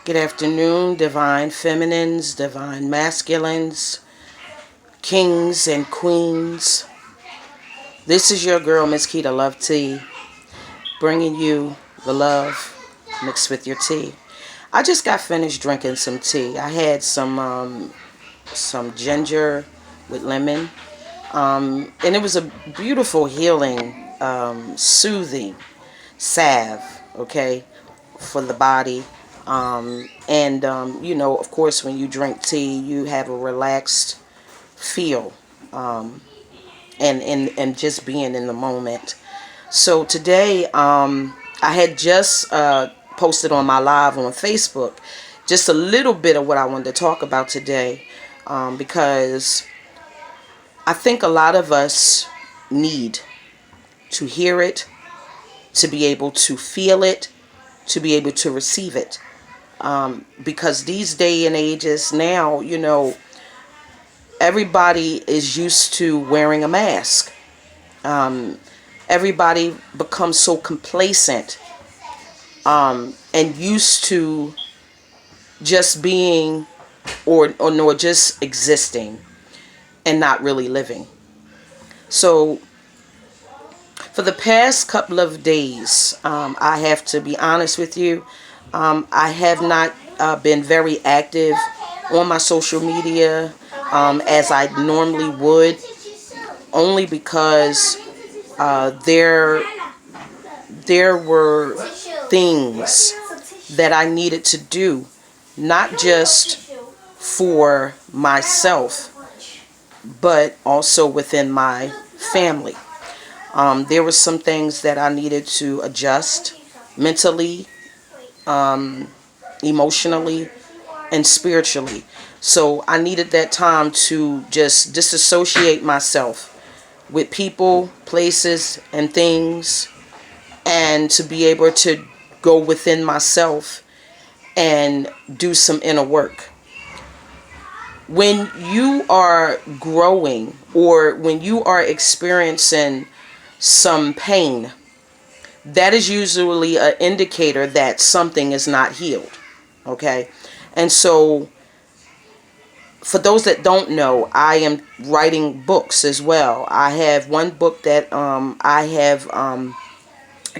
Good afternoon, divine feminines, divine masculines, kings and queens. This is your girl, Miss Keita Love Tea, bringing you the love mixed with your tea. I just got finished drinking some tea. I had some ginger with lemon, and it was a beautiful healing, soothing salve, okay, for the body. Of course, when you drink tea, you have a relaxed feel, and just being in the moment. So today, I had just posted on my live on Facebook just a little bit of what I wanted to talk about today, because I think a lot of us need to hear it, to be able to feel it, to be able to receive it. Because these day and ages now, everybody is used to wearing a mask. Everybody becomes so complacent, and used to just being or just existing and not really living. So for the past couple of days, I have to be honest with you, I have not been very active on my social media as I normally would, only because there were things that I needed to do, not just for myself, but also within my family. There were some things that I needed to adjust mentally, emotionally, and spiritually. So I needed that time to just disassociate myself with people, places, and things, and to be able to go within myself and do some inner work. When you are growing, or when you are experiencing some pain, that is usually an indicator that something is not healed. Okay? And so, for those that don't know, I am writing books as well. I have one book that I have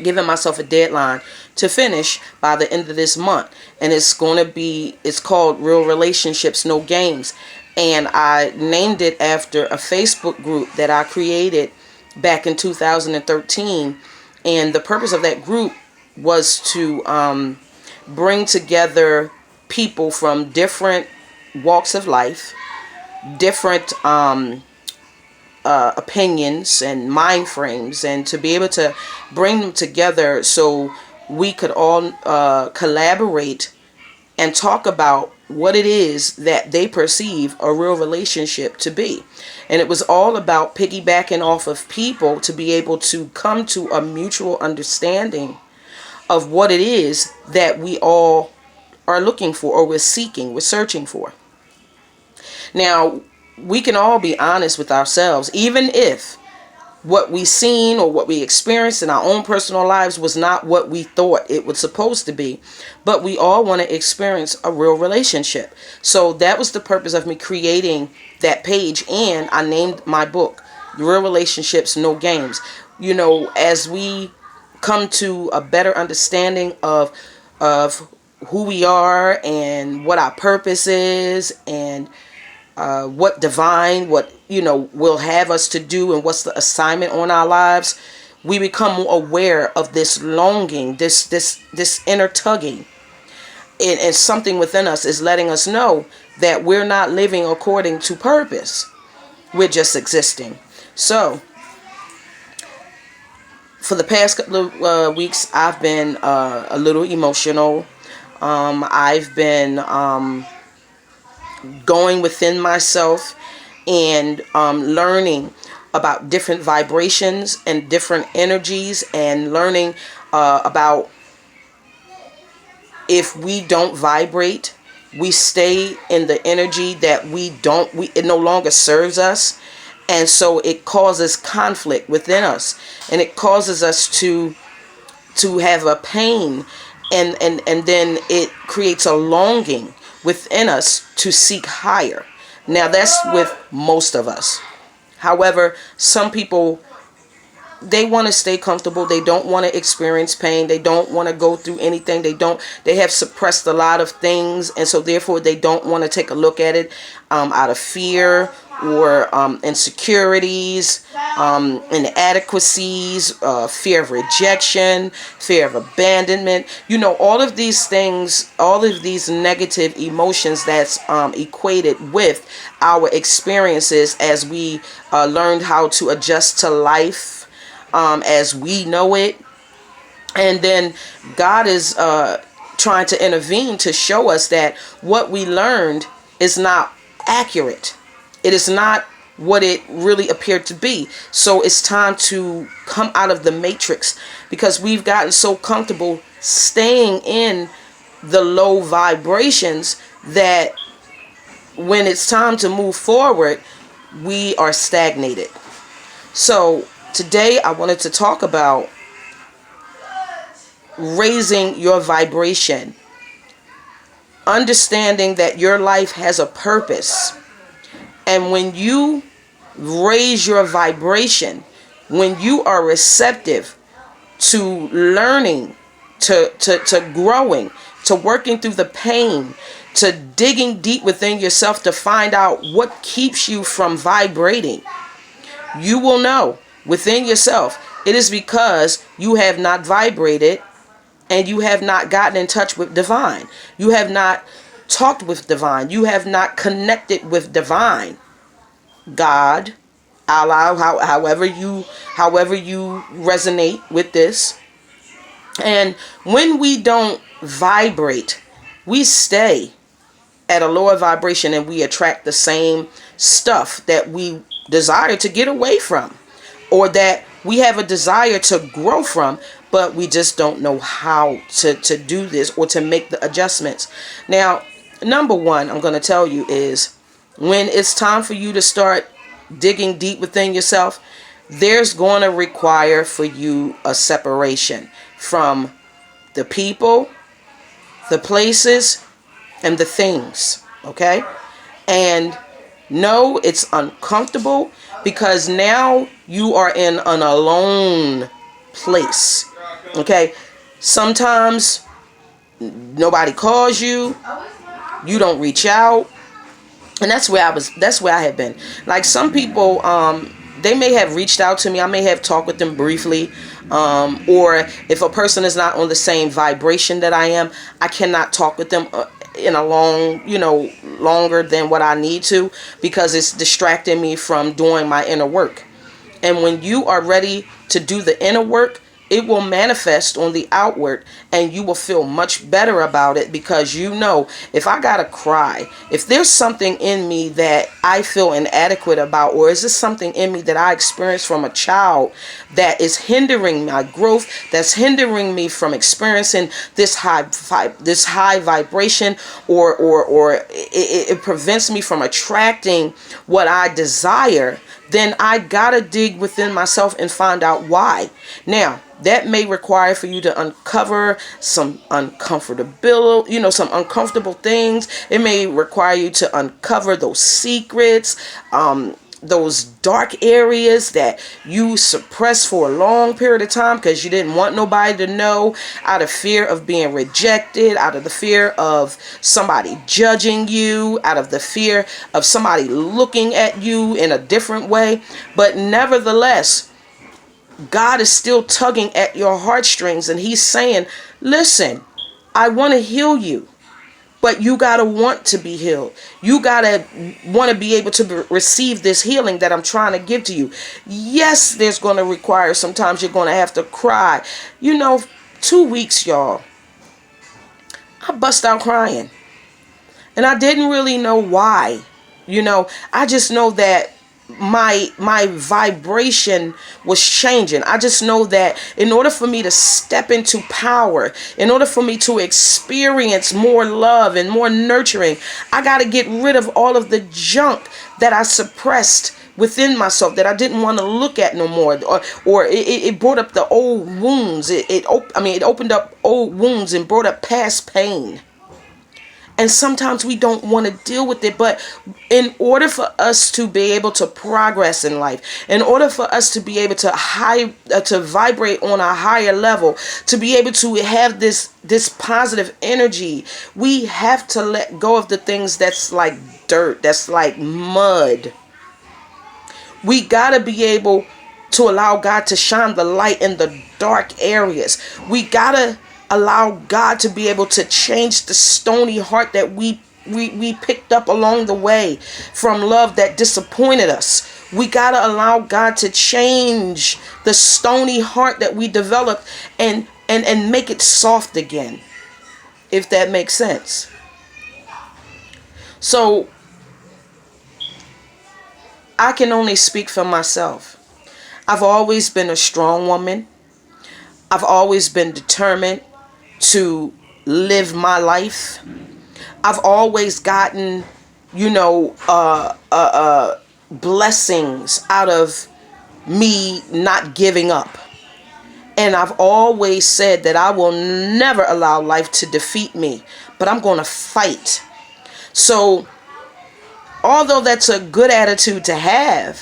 given myself a deadline to finish by the end of this month. And it's called Real Relationships, No Games. And I named it after a Facebook group that I created back in 2013. And the purpose of that group was to bring together people from different walks of life, different opinions and mind frames, and to be able to bring them together so we could all collaborate and talk about what it is that they perceive a real relationship to be. And it was all about piggybacking off of people to be able to come to a mutual understanding of what it is that we all are looking for, or we're searching for. Now, we can all be honest with ourselves, even if what we seen or what we experienced in our own personal lives was not what we thought it was supposed to be. But we all want to experience a real relationship. So that was the purpose of me creating that page, and I named my book Real Relationships, No Games. As we come to a better understanding of who we are and what our purpose is, and what divine, will have us to do, and what's the assignment on our lives, we become more aware of this longing, this inner tugging, and something within us is letting us know that we're not living according to purpose. We're just existing. So, for the past couple of weeks, I've been a little emotional. I've been going within myself and learning about different vibrations and different energies, and learning about, if we don't vibrate, we stay in the energy that it no longer serves us. And so it causes conflict within us, and it causes us to have a pain and then it creates a longing within us to seek higher. Now that's with most of us. However, some people, they want to stay comfortable. They don't want to experience pain. They don't want to go through anything. They have suppressed a lot of things, and so therefore they don't want to take a look at it out of fear or insecurities, inadequacies, fear of rejection, fear of abandonment. All of these things, all of these negative emotions that's equated with our experiences as we learned how to adjust to life as we know it. And then God is trying to intervene to show us that what we learned is not accurate. It is not what it really appeared to be. So it's time to come out of the matrix, because we've gotten so comfortable staying in the low vibrations that when it's time to move forward, we are stagnated. So today I wanted to talk about raising your vibration, understanding that your life has a purpose. And when you raise your vibration, when you are receptive to learning, to growing, to working through the pain, to digging deep within yourself to find out what keeps you from vibrating, you will know within yourself it is because you have not vibrated and you have not gotten in touch with divine. You have not talked with divine. You have not connected with divine, God, Allah, however you resonate with this. And when we don't vibrate, we stay at a lower vibration and we attract the same stuff that we desire to get away from, or that we have a desire to grow from, but we just don't know how to do this or to make the adjustments. Now, number one, I'm going to tell you is, when it's time for you to start digging deep within yourself, there's going to require for you a separation from the people, the places, and the things. Okay? And no, it's uncomfortable, because now you are in an alone place. Okay? Sometimes nobody calls you. You don't reach out. And that's where I had been. Like, some people, they may have reached out to me. I may have talked with them briefly. Or if a person is not on the same vibration that I am, I cannot talk with them in a longer than what I need to, because it's distracting me from doing my inner work. And when you are ready to do the inner work, it will manifest on the outward, and you will feel much better about it, because if I gotta cry, if there's something in me that I feel inadequate about, or is this something in me that I experienced from a child that is hindering my growth, that's hindering me from experiencing this high vibration, or it prevents me from attracting what I desire, then I gotta dig within myself and find out why. Now, that may require for you to uncover some uncomfortable things. It may require you to uncover those secrets, those dark areas that you suppressed for a long period of time because you didn't want nobody to know, out of fear of being rejected, out of the fear of somebody judging you, out of the fear of somebody looking at you in a different way. But nevertheless, God is still tugging at your heartstrings, and he's saying, listen, I want to heal you, but you got to want to be healed. You got to want to be able to receive this healing that I'm trying to give to you. Yes, there's going to require, sometimes you're going to have to cry. 2 weeks, y'all, I bust out crying, and I didn't really know why. I just know that my vibration was changing. I just know that in order for me to step into power, in order for me to experience more love and more nurturing, I got to get rid of all of the junk that I suppressed within myself that I didn't want to look at no more, or it brought up the old wounds. It opened up old wounds and brought up past pain. And sometimes we don't want to deal with it. But in order for us to be able to progress in life, in order for us to be able to to vibrate on a higher level, to be able to have this positive energy, we have to let go of the things that's like dirt, that's like mud. We got to be able to allow God to shine the light in the dark areas. We got to allow God to be able to change the stony heart that we picked up along the way from love that disappointed us. We got to allow God to change the stony heart that we developed and make it soft again, if that makes sense. So I can only speak for myself. I've always been a strong woman. I've always been determined to live my life. I've always gotten, blessings out of me not giving up. And I've always said that I will never allow life to defeat me, but I'm going to fight. So, although that's a good attitude to have,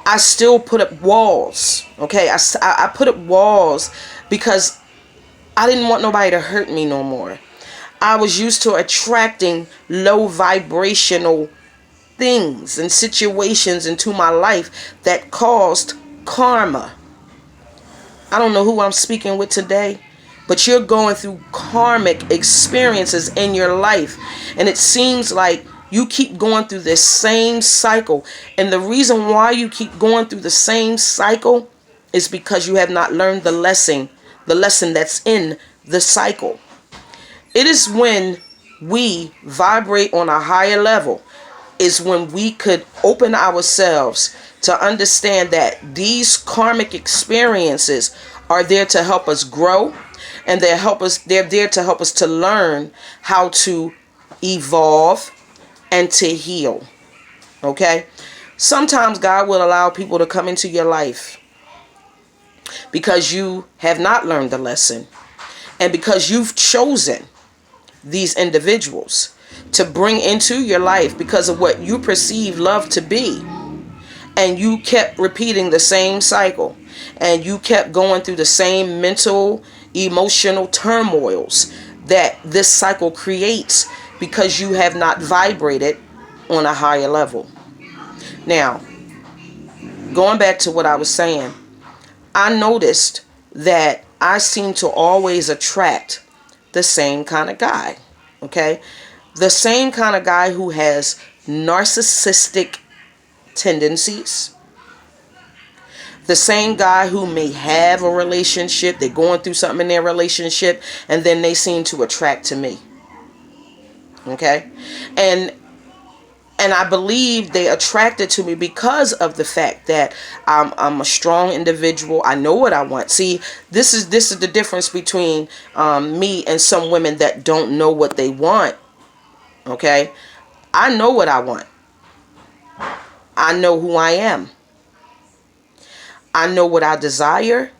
I still put up walls. Okay, I put up walls because I didn't want nobody to hurt me no more. I was used to attracting low vibrational things and situations into my life that caused karma. I don't know who I'm speaking with today, but you're going through karmic experiences in your life, and it seems like you keep going through this same cycle. And the reason why you keep going through the same cycle is because you have not learned the lesson that's in the cycle. It is when we vibrate on a higher level, is when we could open ourselves to understand that these karmic experiences are there to help us grow, and they're there to help us to learn how to evolve and to heal. Okay? Sometimes God will allow people to come into your life because you have not learned the lesson, and because you've chosen these individuals to bring into your life because of what you perceive love to be, and you kept repeating the same cycle, and you kept going through the same mental, emotional turmoils that this cycle creates because you have not vibrated on a higher level. Now, going back to what I was saying, I noticed that I seem to always attract the same kind of guy. Okay? The same kind of guy who has narcissistic tendencies. The same guy who may have a relationship, they're going through something in their relationship, and then they seem to attract to me. Okay? And I believe they attracted to me because of the fact that I'm a strong individual. I know what I want. See, this is the difference between me and some women that don't know what they want. Okay? I know what I want. I know who I am. I know what I desire.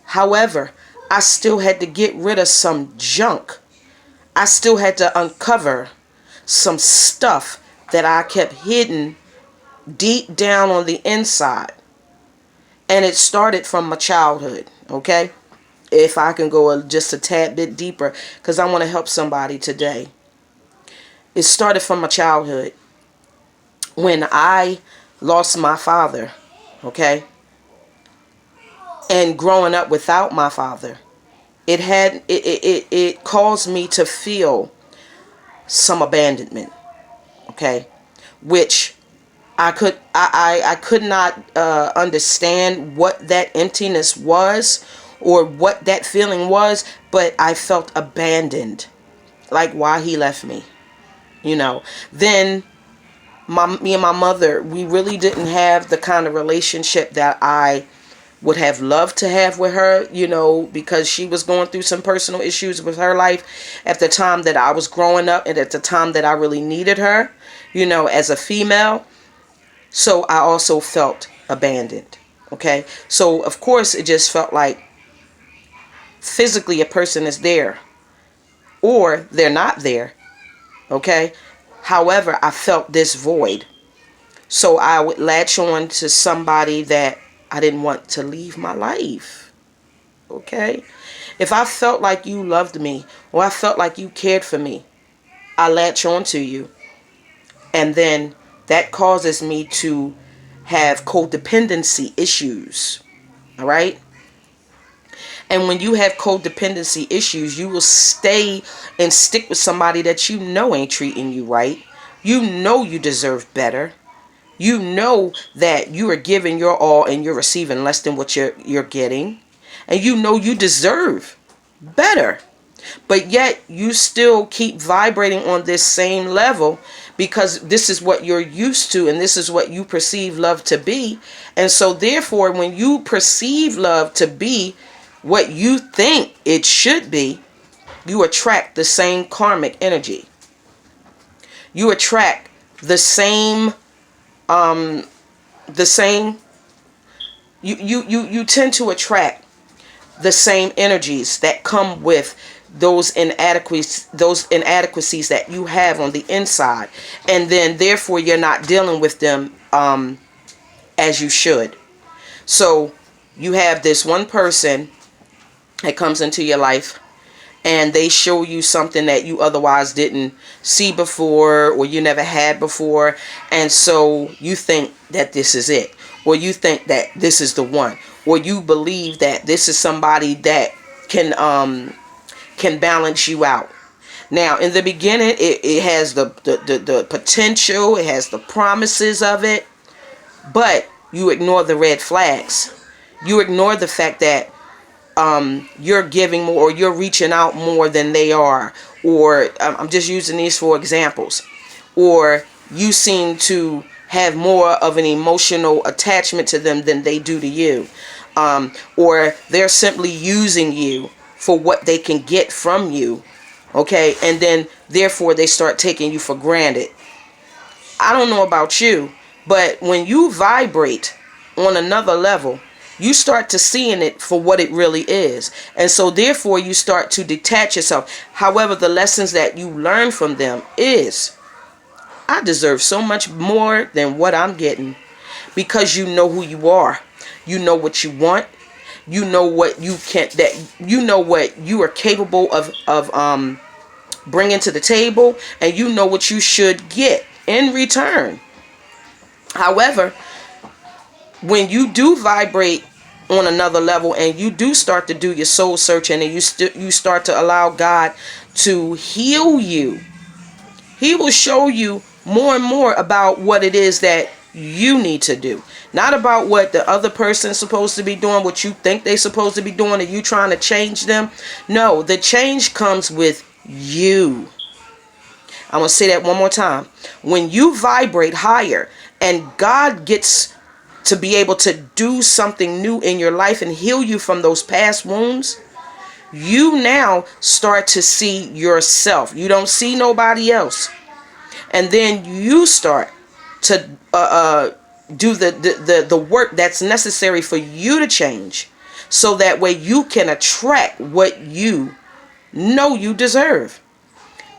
However, I still had to get rid of some junk. I still had to uncover some stuff that I kept hidden deep down on the inside. And it started from my childhood, okay? If I can go just a tad bit deeper, because I want to help somebody today. It started from my childhood when I lost my father, okay? And growing up without my father, it caused me to feel some abandonment, okay, which I could not understand what that emptiness was or what that feeling was, but I felt abandoned, like why he left me, Then me and my mother, we really didn't have the kind of relationship that I would have loved to have with her, because she was going through some personal issues with her life at the time that I was growing up, and at the time that I really needed her, as a female. So I also felt abandoned. Okay. So of course it just felt like physically a person is there or they're not there. Okay. However, I felt this void. So I would latch on to somebody that I didn't want to leave my life. Okay. If I felt like you loved me or I felt like you cared for me, I latch on to you. And then that causes me to have codependency issues. All right. And when you have codependency issues, you will stay and stick with somebody that you know ain't treating you right. You know you deserve better. You know that you are giving your all and you're receiving less than what you're getting. And you know you deserve better. But yet you still keep vibrating on this same level because this is what you're used to and this is what you perceive love to be. And so therefore, when you perceive love to be what you think it should be, you attract the same karmic energy. You attract the same you tend to attract the same energies that come with those inadequacies that you have on the inside, and then therefore you're not dealing with them as you should. So you have this one person that comes into your life and they show you something that you otherwise didn't see before or you never had before, and so you think that this is it, or you think that this is the one, or you believe that this is somebody that can balance you out. Now in the beginning it has the potential, it has the promises of it, but you ignore the red flags. You ignore the fact that you're giving more or you're reaching out more than they are, or I'm just using these for examples, or you seem to have more of an emotional attachment to them than they do to you, or they're simply using you for what they can get from you. Okay. And then therefore they start taking you for granted. I don't know about you, but when you vibrate on another level, you start to seeing it for what it really is. And so therefore you start to detach yourself. However, the lessons that you learn from them is, I deserve so much more than what I'm getting, because you know who you are. You know what you want. You know what you can, that you know what you are capable of bringing to the table, and you know what you should get in return. However, when you do vibrate on another level and you do start to do your soul searching and you start to allow God to heal you, He will show you more and more about what it is that you need to do. Not about what the other person's supposed to be doing, what you think they're supposed to be doing, and you trying to change them. No, the change comes with you. I'm going to say that one more time. When you vibrate higher and God gets to be able to do something new in your life and heal you from those past wounds, you now start to see yourself. You don't see nobody else. And then you start to do the work that's necessary for you to change, so that way you can attract what you know you deserve.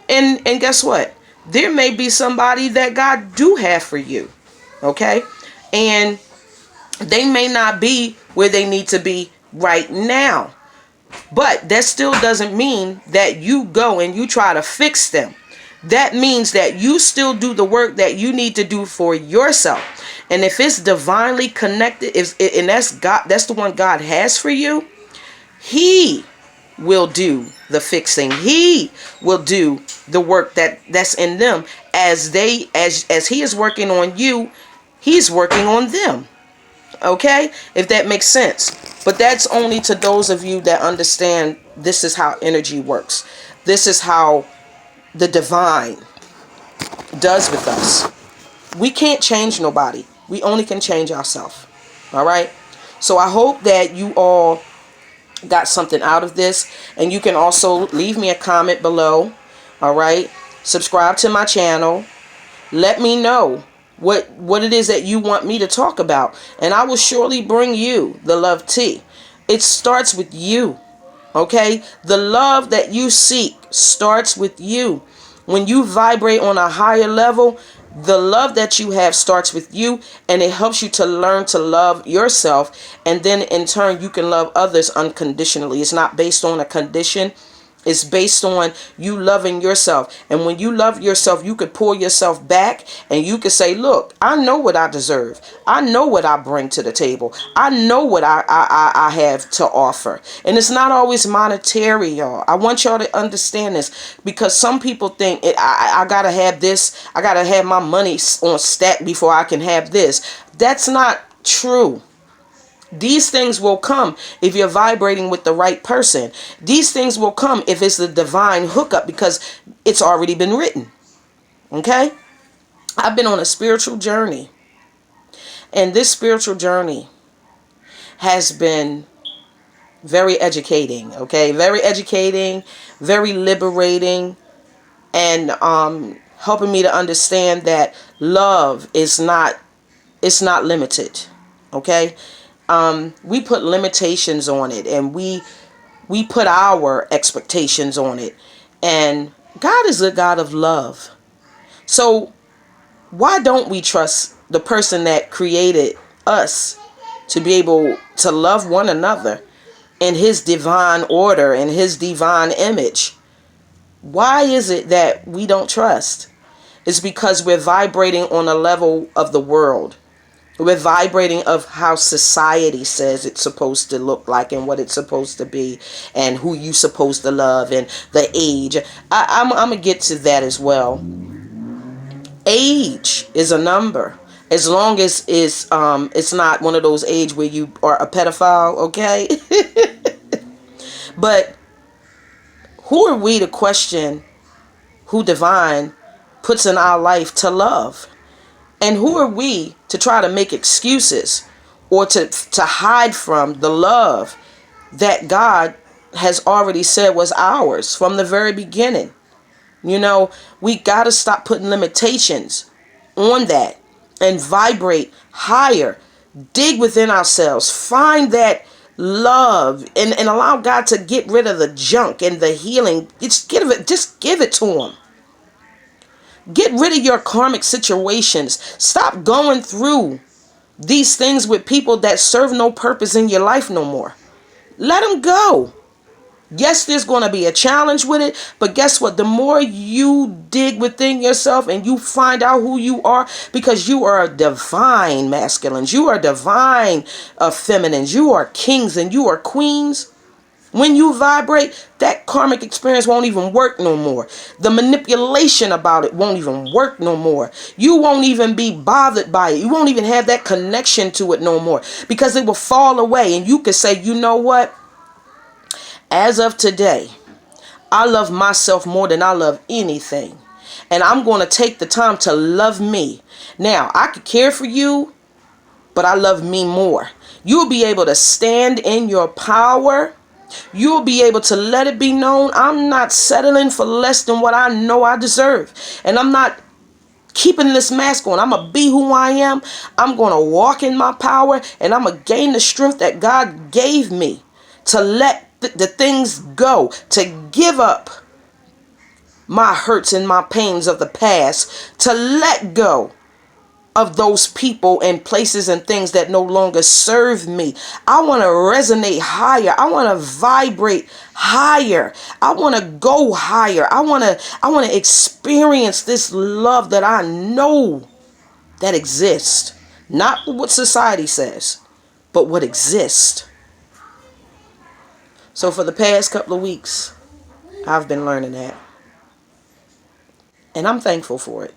And guess what? There may be somebody that God do have for you. Okay? And they may not be where they need to be right now. But that still doesn't mean that you go and you try to fix them. That means that you still do the work that you need to do for yourself. And if it's divinely connected, and that's God, that's the one God has for you, He will do the fixing. He will do the work that's in them. As He is working on you, He's working on them. Okay? If that makes sense. But that's only to those of you that understand this is how energy works. This is how the divine does with us. We can't change nobody. We only can change ourselves. All right? So I hope that you all got something out of this. And you can also leave me a comment below. All right? Subscribe to my channel. Let me know what it is that you want me to talk about, and I will surely bring you the love tea. It starts with you. Okay? The love that you seek starts with you. When you vibrate on a higher level, the love that you have starts with you, and it helps you to learn to love yourself, and then in turn you can love others unconditionally. It's not based on a condition. It's based on you loving yourself. And when you love yourself, you could pull yourself back and you could say, look, I know what I deserve. I know what I bring to the table. I know what I have to offer. And it's not always monetary, y'all. I want y'all to understand this, because some people think I got to have this. I got to have my money on stack before I can have this. That's not true. These things will come if you're vibrating with the right person. These things will come if it's the divine hookup, because it's already been written. Okay? I've been on a spiritual journey. And this spiritual journey has been very educating. Okay? Very educating, very liberating, and helping me to understand that love is not, it's not limited. Okay? We put limitations on it, and we put our expectations on it, and God is a God of love. So why don't we trust the person that created us to be able to love one another in his divine order, in his divine image? Why is it that we don't trust? It's because we're vibrating on a level of the world. We're vibrating of how society says it's supposed to look like, and what it's supposed to be, and who you supposed to love, and the age. I'm going to get to that as well. Age is a number. As long as it's not one of those age where you are a pedophile, okay? But who are we to question who divine puts in our life to love? And who are we to try to make excuses or to hide from the love that God has already said was ours from the very beginning? You know, we got to stop putting limitations on that and vibrate higher. Dig within ourselves. Find that love and allow God to get rid of the junk and the healing. Just give it to him. Get rid of your karmic situations. Stop going through these things with people that serve no purpose in your life no more. Let them go. Yes, there's going to be a challenge with it, but guess what? The more you dig within yourself and you find out who you are, because you are divine masculines, you are divine feminines, you are kings and you are queens. When you vibrate, that karmic experience won't even work no more. The manipulation about it won't even work no more. You won't even be bothered by it. You won't even have that connection to it no more, because it will fall away. And you can say, you know what? As of today, I love myself more than I love anything. And I'm going to take the time to love me. Now, I could care for you, but I love me more. You'll be able to stand in your power. You'll be able to let it be known, I'm not settling for less than what I know I deserve. And I'm not keeping this mask on. I'm going to be who I am. I'm going to walk in my power, and I'm going to gain the strength that God gave me to let the things go, to give up my hurts and my pains of the past, to let go of those people and places and things that no longer serve me. I want to resonate higher. I want to vibrate higher. I want to go higher. I want to experience this love that I know that exists. Not what society says, but what exists. So for the past couple of weeks, I've been learning that. And I'm thankful for it.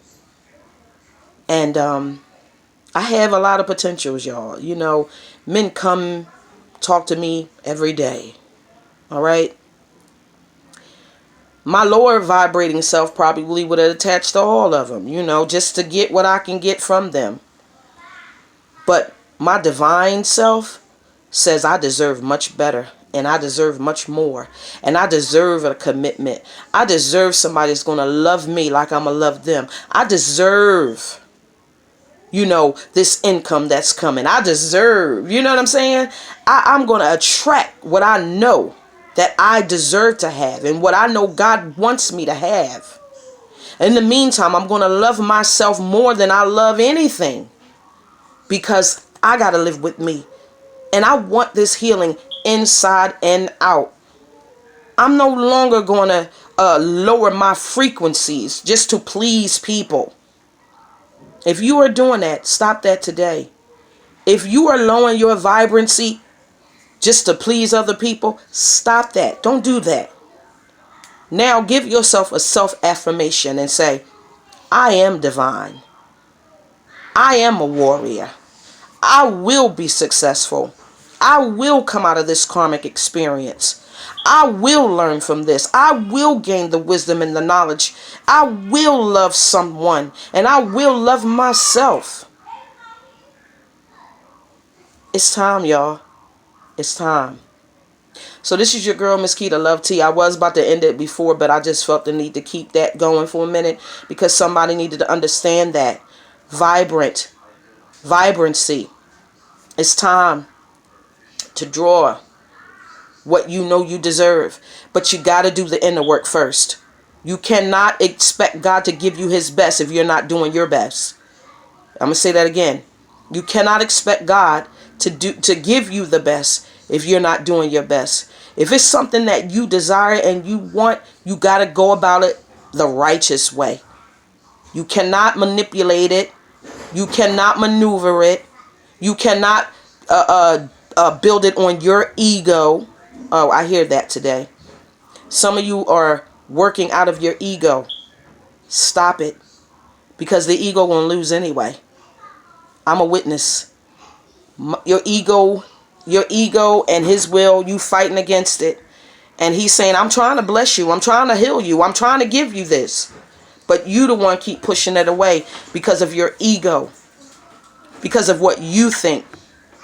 And I have a lot of potentials, y'all. You know, men come talk to me every day. All right. My lower vibrating self probably would have attached to all of them, you know, just to get what I can get from them. But my divine self says I deserve much better, and I deserve much more, and I deserve a commitment. I deserve somebody that's going to love me like I'm going to love them. I deserve this income that's coming. I deserve, you know what I'm saying? I'm going to attract what I know that I deserve to have and what I know God wants me to have. In the meantime, I'm going to love myself more than I love anything, because I got to live with me. And I want this healing inside and out. I'm no longer going to lower my frequencies just to please people. If you are doing that, stop that today. If you are lowering your vibrancy just to please other people, stop that. Don't do that. Now give yourself a self-affirmation and say, I am divine. I am a warrior. I will be successful. I will come out of this karmic experience. I will learn from this. I will gain the wisdom and the knowledge. I will love someone, and I will love myself. It's time, y'all. It's time. So this is your girl, Miss Keita Love T. I was about to end it before, but I just felt the need to keep that going for a minute, because somebody needed to understand that. Vibrancy. It's time to draw what you know you deserve. But you got to do the inner work first. You cannot expect God to give you his best if you're not doing your best. I'm going to say that again. You cannot expect God to give you the best if you're not doing your best. If it's something that you desire and you want, you got to go about it the righteous way. You cannot manipulate it. You cannot maneuver it. You cannot build it on your ego. Oh, I hear that today. Some of you are working out of your ego. Stop it. Because the ego won't lose anyway. I'm a witness. Your ego and his will, you fighting against it. And he's saying, I'm trying to bless you. I'm trying to heal you. I'm trying to give you this. But you the one keep pushing it away because of your ego. Because of what you think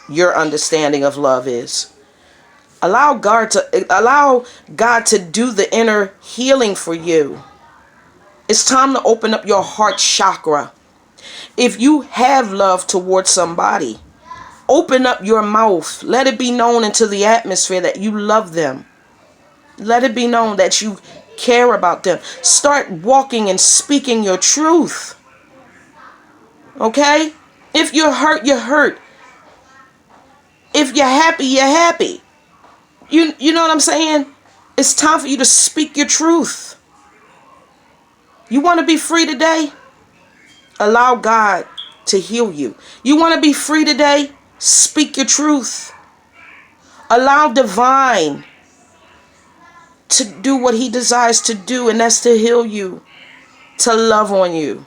your understanding of love is. Allow God to do the inner healing for you. It's time to open up your heart chakra. If you have love towards somebody, open up your mouth. Let it be known into the atmosphere that you love them. Let it be known that you care about them. Start walking and speaking your truth. Okay? If you're hurt, you're hurt. If you're happy, you're happy. You know what I'm saying? It's time for you to speak your truth. You want to be free today? Allow God to heal you. You want to be free today? Speak your truth. Allow divine to do what he desires to do, and that's to heal you, to love on you,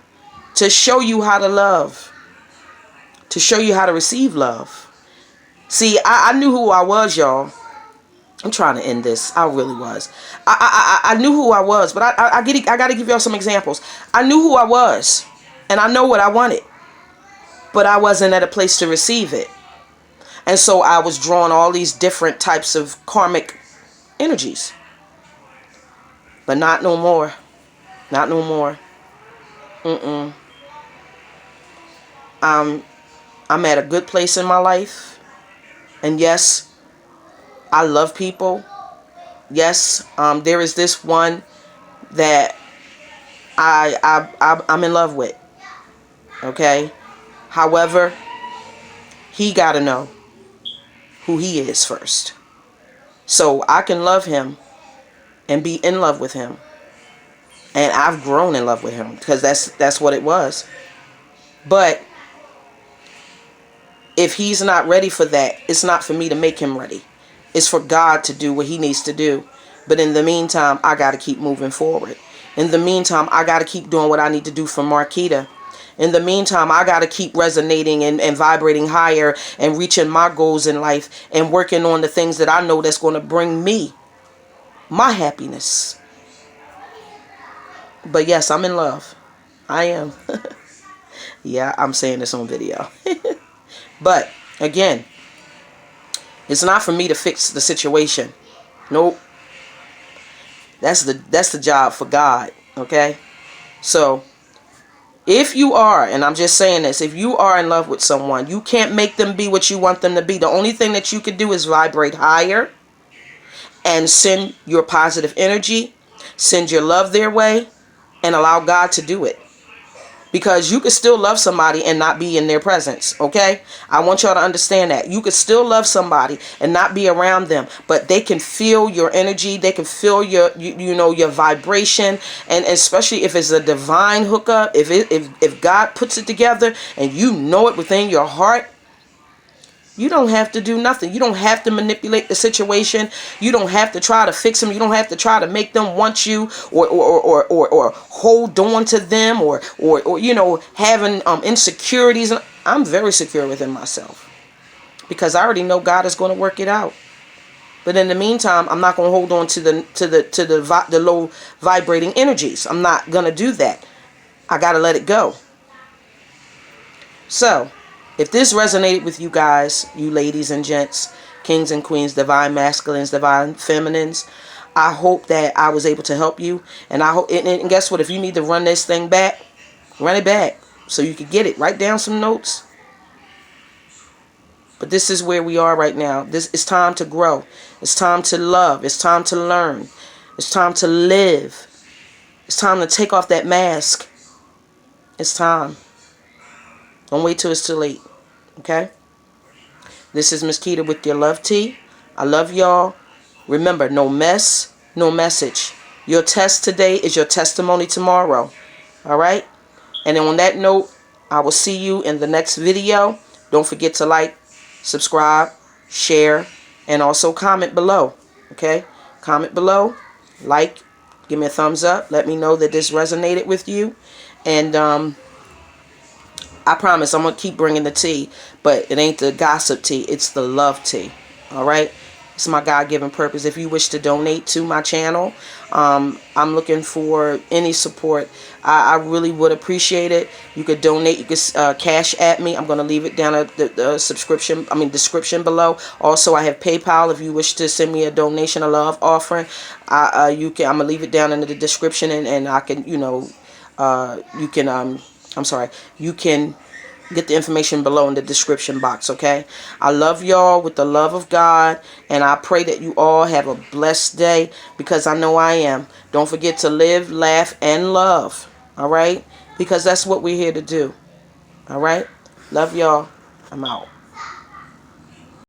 to show you how to love, to show you how to receive love. See, I knew who I was, y'all. I'm trying to end this. I really was. I knew who I was, but I got to give y'all some examples. I knew who I was, and I know what I wanted, but I wasn't at a place to receive it. And so I was drawing all these different types of karmic energies. But not no more. Not no more. I'm at a good place in my life. And yes, I love people. Yes, there is this one that I'm in love with. Okay? However, he got to know who he is first. So I can love him and be in love with him. And I've grown in love with him because that's what it was. But if he's not ready for that, it's not for me to make him ready. It's for God to do what he needs to do. But in the meantime, I got to keep moving forward. In the meantime, I got to keep doing what I need to do for Marquita. In the meantime, I got to keep resonating and vibrating higher and reaching my goals in life and working on the things that I know that's going to bring me my happiness. But yes, I'm in love. I am. Yeah, I'm saying this on video. But again, it's not for me to fix the situation. Nope. That's the job for God. Okay? So If you are, and I'm just saying this, if you are in love with someone, you can't make them be what you want them to be. The only thing that you can do is vibrate higher and send your positive energy, send your love their way, and allow God to do it. Because you could still love somebody and not be in their presence, okay? I want y'all to understand that. You could still love somebody and not be around them, but they can feel your energy. They can feel your, you know, your vibration. And especially if it's a divine hookup, if God puts it together and you know it within your heart, you don't have to do nothing. You don't have to manipulate the situation. You don't have to try to fix them. You don't have to try to make them want you or hold on to them or you know, having insecurities. I'm very secure within myself because I already know God is going to work it out. But in the meantime, I'm not going to hold on to the low vibrating energies. I'm not going to do that. I got to let it go. So, if this resonated with you guys, you ladies and gents, kings and queens, divine masculines, divine feminines, I hope that I was able to help you. And I hope, and guess what? If you need to run this thing back, run it back so you can get it. Write down some notes. But this is where we are right now. This it's time to grow. It's time to love. It's time to learn. It's time to live. It's time to take off that mask. It's time. Don't wait till it's too late. Okay? This is Miss Keita with your love tea. I love y'all. Remember, no mess, no message. Your test today is your testimony tomorrow. Alright? And then on that note, I will see you in the next video. Don't forget to like, subscribe, share, and also comment below. Okay? Comment below. Like. Give me a thumbs up. Let me know that this resonated with you. And, I promise I'm going to keep bringing the tea, but it ain't the gossip tea. It's the love tea. All right? It's my God-given purpose. If you wish to donate to my channel, I'm looking for any support. I really would appreciate it. You could donate. You could cash at me. I'm going to leave it down at the description below. Also, I have PayPal. If you wish to send me a donation, a love offering, you can. I'm going to leave it down in the description, and I can, you know, you can, you can get the information below in the description box, okay? I love y'all with the love of God, and I pray that you all have a blessed day, because I know I am. Don't forget to live, laugh, and love, all right? Because that's what we're here to do, all right? Love y'all. I'm out.